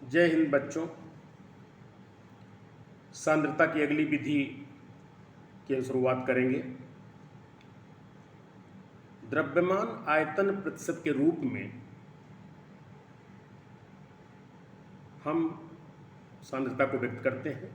जय हिंद बच्चों। सांद्रता की अगली विधि की शुरुआत करेंगे। द्रव्यमान आयतन प्रतिशत के रूप में हम सांद्रता को व्यक्त करते हैं।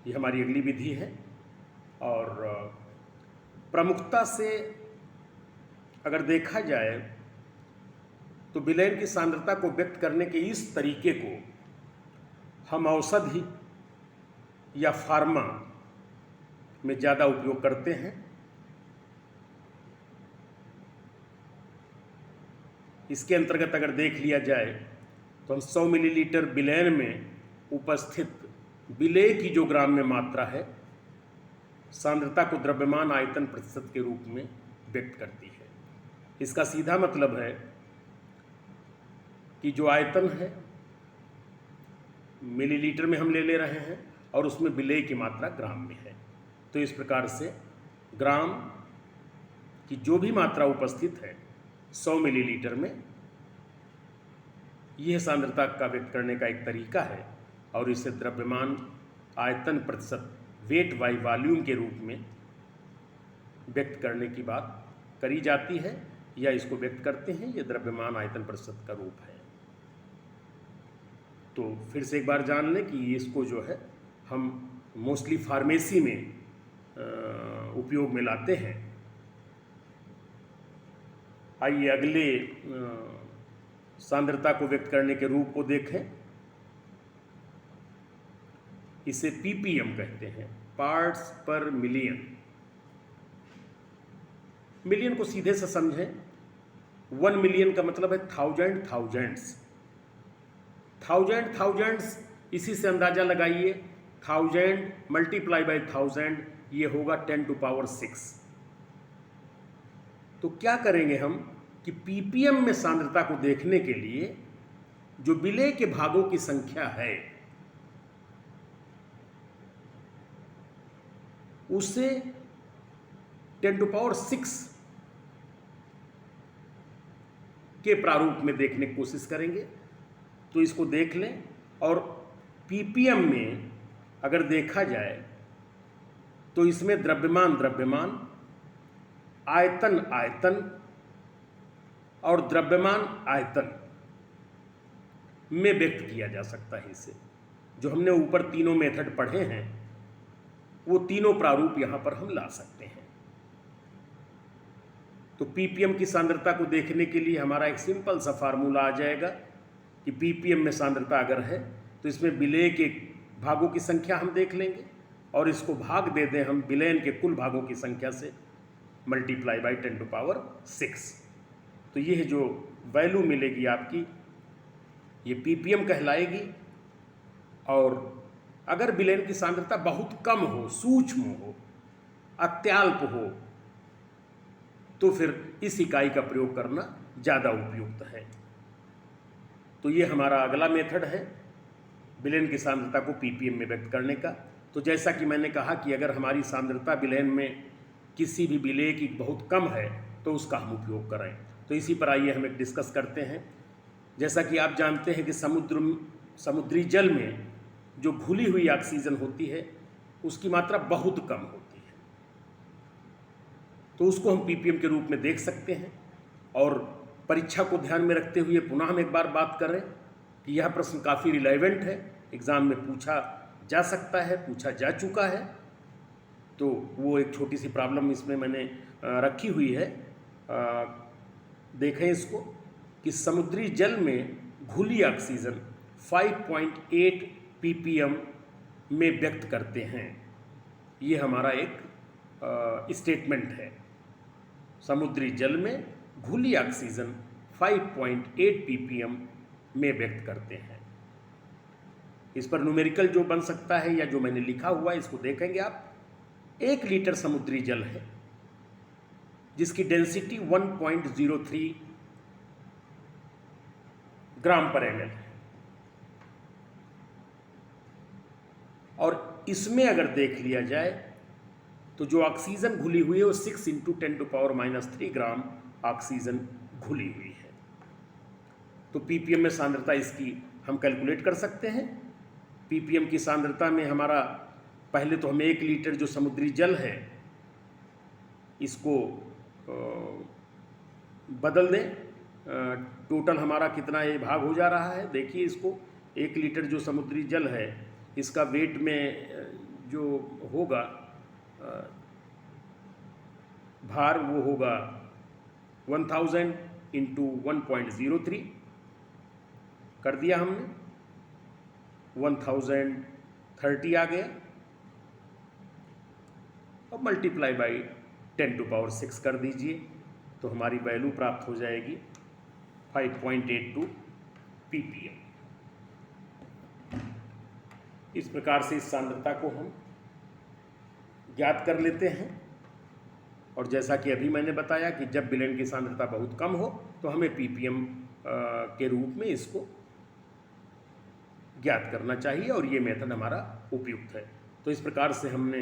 ये हमारी अगली विधि है और प्रमुखता से अगर देखा जाए तो विलयन की सांद्रता को व्यक्त करने के इस तरीके को हम औषधि या फार्मा में ज़्यादा उपयोग करते हैं। इसके अंतर्गत अगर देख लिया जाए तो हम 100 मिलीलीटर विलयन में उपस्थित विलेय की जो ग्राम में मात्रा है, सांद्रता को द्रव्यमान आयतन प्रतिशत के रूप में व्यक्त करती है। इसका सीधा मतलब है कि जो आयतन है मिलीलीटर में हम ले रहे हैं और उसमें विलेय की मात्रा ग्राम में है। तो इस प्रकार से ग्राम की जो भी मात्रा उपस्थित है 100 मिलीलीटर में, यह सांद्रता का व्यक्त करने का एक तरीका है और इसे द्रव्यमान आयतन प्रतिशत वेट बाई वॉल्यूम के रूप में व्यक्त करने की बात करी जाती है या इसको व्यक्त करते हैं। यह द्रव्यमान आयतन प्रतिशत का रूप है। तो फिर से एक बार जान लें कि इसको जो है हम मोस्टली फार्मेसी में उपयोग में लाते हैं। आइए अगले सांद्रता को व्यक्त करने के रूप को देखें। इसे पीपीएम कहते हैं, पार्ट्स पर मिलियन। मिलियन को सीधे से समझें, 1 मिलियन का मतलब है थाउजेंड, थाउजेंड्स, थाउजेंड, थाउजेंड्स। इसी से अंदाजा लगाइए, 1000 मल्टीप्लाई बाई 1000 ये होगा 10 टू पावर 6। तो क्या करेंगे हम कि पीपीएम में सांद्रता को देखने के लिए जो विलेय के भागों की संख्या है उसे 10 टू पावर 6 के प्रारूप में देखने की कोशिश करेंगे। तो इसको देख लें और पीपीएम में अगर देखा जाए तो इसमें द्रव्यमान द्रव्यमान, आयतन आयतन और द्रव्यमान आयतन में व्यक्त किया जा सकता है। इसे जो हमने ऊपर तीनों मेथड पढ़े हैं वो तीनों प्रारूप यहां पर हम ला सकते हैं। तो पीपीएम की सांद्रता को देखने के लिए हमारा एक सिंपल सा फार्मूला आ जाएगा कि पीपीएम में सांद्रता अगर है तो इसमें विलेय के भागों की संख्या हम देख लेंगे और इसको भाग दे दें हम विलयन के कुल भागों की संख्या से मल्टीप्लाई बाई 10 टू पावर 6। तो यह जो वैल्यू मिलेगी आपकी ये पीपीएम कहलाएगी। और अगर विलयन की सांद्रता बहुत कम हो, सूक्ष्म हो, अत्यल्प हो, तो फिर इस इकाई का प्रयोग करना ज़्यादा उपयुक्त है। तो ये हमारा अगला मेथड है विलयन की सांद्रता को पीपीएम में व्यक्त करने का। तो जैसा कि मैंने कहा कि अगर हमारी सांद्रता विलयन में किसी भी विलेय की बहुत कम है तो उसका हम उपयोग करें। तो इसी पर आइए हम एक डिस्कस करते हैं। जैसा कि आप जानते हैं कि समुद्री जल में जो घुली हुई ऑक्सीजन होती है उसकी मात्रा बहुत कम होती है। तो उसको हम पीपीएम के रूप में देख सकते हैं। और परीक्षा को ध्यान में रखते हुए पुनः हम एक बार बात करें कि यह प्रश्न काफ़ी रिलेवेंट है, एग्ज़ाम में पूछा जा सकता है, पूछा जा चुका है। तो वो एक छोटी सी प्रॉब्लम इसमें मैंने रखी हुई है। देखें इसको कि समुद्री जल में घुली ऑक्सीजन 5.8 पीपीएम में व्यक्त करते हैं। ये हमारा एक स्टेटमेंट है। समुद्री जल में घुली ऑक्सीजन 5.8 पीपीएम में व्यक्त करते हैं। इस पर न्यूमेरिकल जो बन सकता है या जो मैंने लिखा हुआ है इसको देखेंगे आप। 1 लीटर समुद्री जल है जिसकी डेंसिटी 1.03 ग्राम पर एमएल है और इसमें अगर देख लिया जाए तो जो ऑक्सीजन घुली हुई है वो 6 × 10⁻³ ग्राम ऑक्सीजन घुली हुई है। तो पीपीएम में सांद्रता इसकी हम कैलकुलेट कर सकते हैं। पीपीएम की सांद्रता में हमारा पहले तो हमें 1 लीटर जो समुद्री जल है इसको बदल दें। टोटल हमारा कितना ये भाग हो जा रहा है, देखिए इसको 1 लीटर जो समुद्री जल है इसका वेट में जो होगा भार वो होगा 1000 इंटू 1.03 कर दिया हमने, 1030 आ गया और मल्टीप्लाई बाई 10⁻6 कर दीजिए तो हमारी वैल्यू प्राप्त हो जाएगी 5.82 ppm। इस प्रकार से इस सांद्रता को हम ज्ञात कर लेते हैं। और जैसा कि अभी मैंने बताया कि जब विलयन की सांद्रता बहुत कम हो तो हमें ppm के रूप में इसको ज्ञात करना चाहिए और ये मेथड हमारा उपयुक्त है। तो इस प्रकार से हमने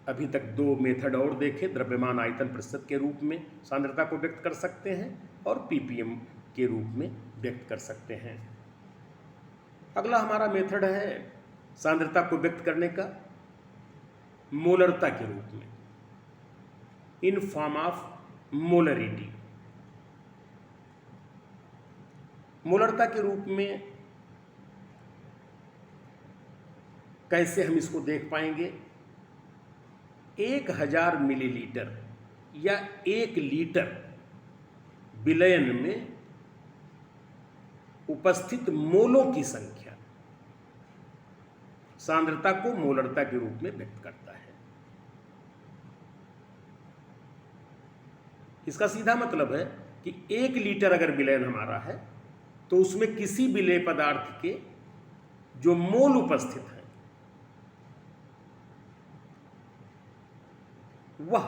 अभी तक 2 मेथड और देखे। द्रव्यमान आयतन प्रतिशत के रूप में सांद्रता को व्यक्त कर सकते हैं और ppm के रूप में व्यक्त कर सकते हैं। अगला हमारा मेथड है सांद्रता को व्यक्त करने का मोलरता के रूप में, इन फॉर्म ऑफ मोलरिटी। मोलरता के रूप में कैसे हम इसको देख पाएंगे? 1000 मिलीलीटर या 1 लीटर विलयन में उपस्थित मोलों की संख्या सांद्रता को मोलरता के रूप में व्यक्त करता है। इसका सीधा मतलब है कि 1 लीटर अगर विलयन हमारा है तो उसमें किसी विलेय पदार्थ के जो मोल उपस्थित है वह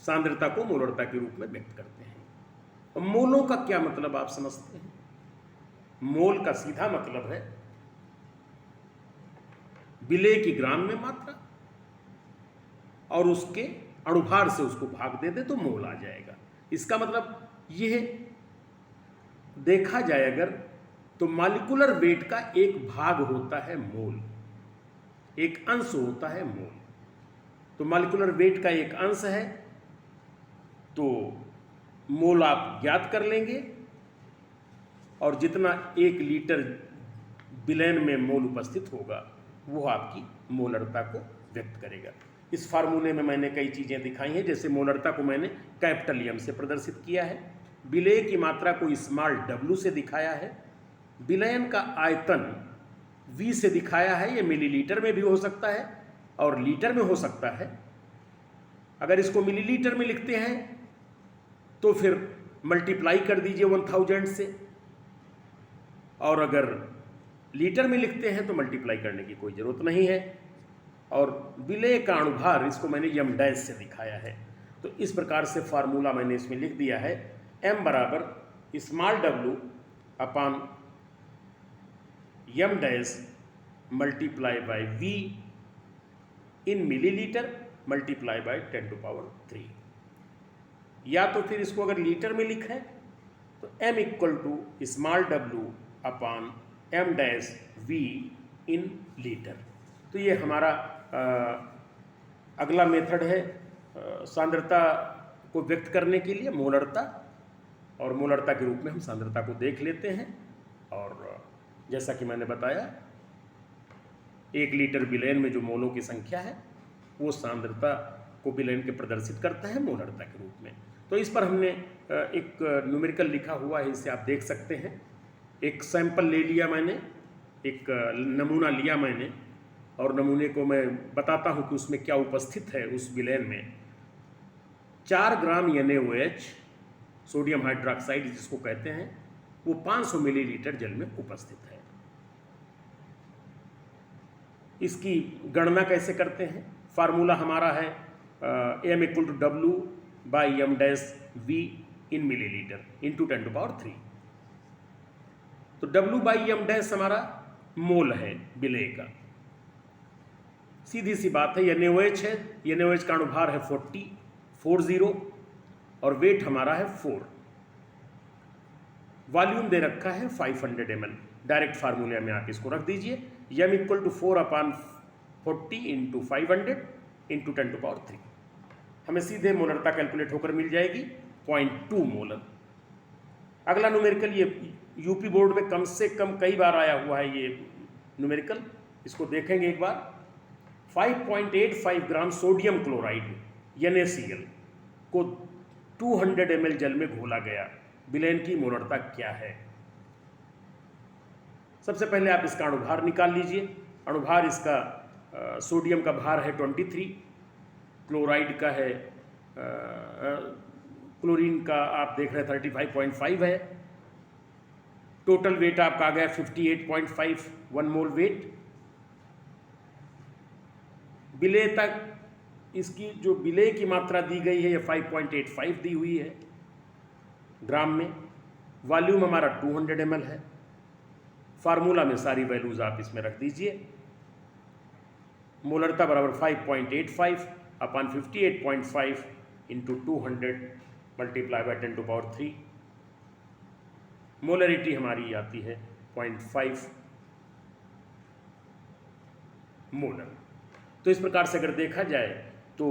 सांद्रता को मोलरता के रूप में व्यक्त करते हैं। और मोलों का क्या मतलब आप समझते हैं? मोल का सीधा मतलब है विलेय की ग्राम में मात्रा और उसके अणुभार से उसको भाग दे दे तो मोल आ जाएगा। इसका मतलब यह देखा जाए अगर तो मॉलिक्यूलर वेट का एक भाग होता है मोल, एक अंश होता है मोल। तो मॉलिक्यूलर वेट का एक अंश है तो मोल आप ज्ञात कर लेंगे और जितना 1 लीटर विलयन में मोल उपस्थित होगा वो आपकी मोलरता को व्यक्त करेगा। इस फार्मूले में मैंने कई चीज़ें दिखाई हैं, जैसे मोलरता को मैंने कैपिटल एम से प्रदर्शित किया है, विलेय की मात्रा को स्मॉल w से दिखाया है, विलयन का आयतन v से दिखाया है। ये मिलीलीटर में भी हो सकता है और लीटर में हो सकता है। अगर इसको मिलीलीटर में लिखते हैं तो फिर मल्टीप्लाई कर दीजिए 1000 से, और अगर लीटर में लिखते हैं तो मल्टीप्लाई करने की कोई ज़रूरत नहीं है। और विलेय का अणुभार इसको मैंने m डैश से दिखाया है। तो इस प्रकार से फार्मूला मैंने इसमें लिख दिया है, m बराबर स्मॉल w अपान m dash multiply by v in millilitre multiply by 10⁻3। या तो फिर इसको अगर लीटर में लिखें तो m equal to small w अपान m dash v in litre. तो ये हमारा अगला मेथड है सांद्रता को व्यक्त करने के लिए, मोलरता। और मोलरता के रूप में हम सांद्रता को देख लेते हैं। और जैसा कि मैंने बताया 1 लीटर विलयन में जो मोलों की संख्या है वो सांद्रता को विलयन के प्रदर्शित करता है मोलरता के रूप में। तो इस पर हमने एक न्यूमेरिकल लिखा हुआ है, इसे आप देख सकते हैं। एक सैंपल ले लिया मैंने, एक नमूना लिया मैंने, और नमूने को मैं बताता हूं कि उसमें क्या उपस्थित है। उस विलयन में 4 ग्राम NaOH सोडियम हाइड्रोक्साइड जिसको कहते हैं वो 500 मिलीलीटर जल में उपस्थित है। इसकी गणना कैसे करते हैं? फार्मूला हमारा है m equal to w by m dash v in millilitre into 10⁻3। तो w बाई m डैश हमारा मोल है विलेय का। सीधी सी बात है, NaOH है, NaOH का अणुभार है 40 और वेट हमारा है 4। वॉल्यूम दे रखा है 500 ml। डायरेक्ट फार्मूले में आप इसको रख दीजिए, m equal to 4/40 into 500 into 10⁻3। हमें सीधे मोलरता कैलकुलेट होकर मिल जाएगी 0.2 मोलर। अगला न्यूमेरिकल, ये यूपी बोर्ड में कम से कम कई बार आया हुआ है ये न्यूमेरिकल, इसको देखेंगे एक बार। 5.85 ग्राम सोडियम क्लोराइड NaCl को 200 ml जल में घोला गया। विलयन की मोलरता क्या है? सबसे पहले आप इसका अणुभार निकाल लीजिए। अणुभार इसका सोडियम का भार है 23, क्लोराइड का है क्लोरीन का आप देख रहे हैं 35.5 है। टोटल वेट आपका आ गया 58.5, 1 मोल वेट। विलेय तक इसकी जो विलेय की मात्रा दी गई है ये 5.85 दी हुई है ग्राम में। वॉल्यूम हमारा 200 ml है। फार्मूला में सारी वैल्यूज आप इसमें रख दीजिए। मोलरता बराबर 5.85 upon 58.5 into 200 multiply by 10⁻3। Molarity हमारी आती है 0.5 मोलर। तो इस प्रकार से अगर देखा जाए तो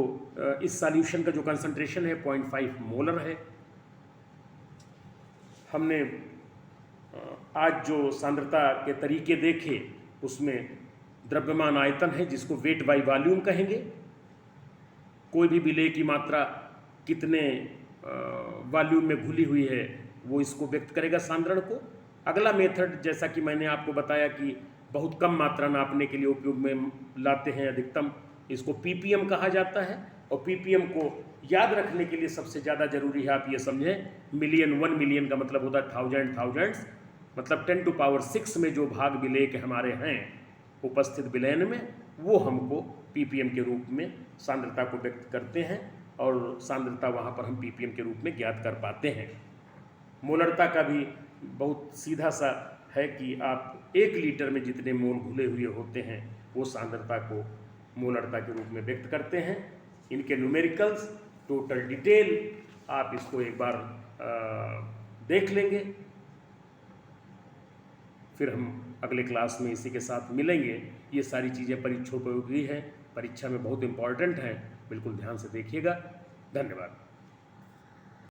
इस सॉल्यूशन का जो कंसंट्रेशन है 0.5 मोलर है। हमने आज जो सांद्रता के तरीके देखे उसमें द्रव्यमान आयतन है जिसको वेट बाई वॉल्यूम कहेंगे। कोई भी विलेय की मात्रा कितने वॉल्यूम में घुली हुई है वो इसको व्यक्त करेगा सांद्रण को। अगला मेथड, जैसा कि मैंने आपको बताया कि बहुत कम मात्रा नापने के लिए उपयोग में लाते हैं अधिकतम, इसको ppm कहा जाता है। और ppm को याद रखने के लिए सबसे ज़्यादा जरूरी है आप ये समझें, मिलियन, 1 मिलियन का मतलब होता है थाउजेंड, थाउजेंड्स, मतलब 10⁻6 में जो भाग विलेय के हमारे हैं उपस्थित विलयन में, वो हमको ppm के रूप में सांद्रता को व्यक्त करते हैं और सांद्रता वहाँ पर हम ppm के रूप में ज्ञात कर पाते हैं। मोलरता का भी बहुत सीधा सा है कि आप 1 लीटर में जितने मोल घुले हुए होते हैं वो सांद्रता को मोलरता के रूप में व्यक्त करते हैं। इनके न्यूमेरिकल्स, टोटल डिटेल आप इसको एक बार देख लेंगे। फिर हम अगले क्लास में इसी के साथ मिलेंगे। ये सारी चीज़ें परीक्षोपयोगी हैं, परीक्षा में बहुत इम्पॉर्टेंट हैं, बिल्कुल ध्यान से देखिएगा। धन्यवाद।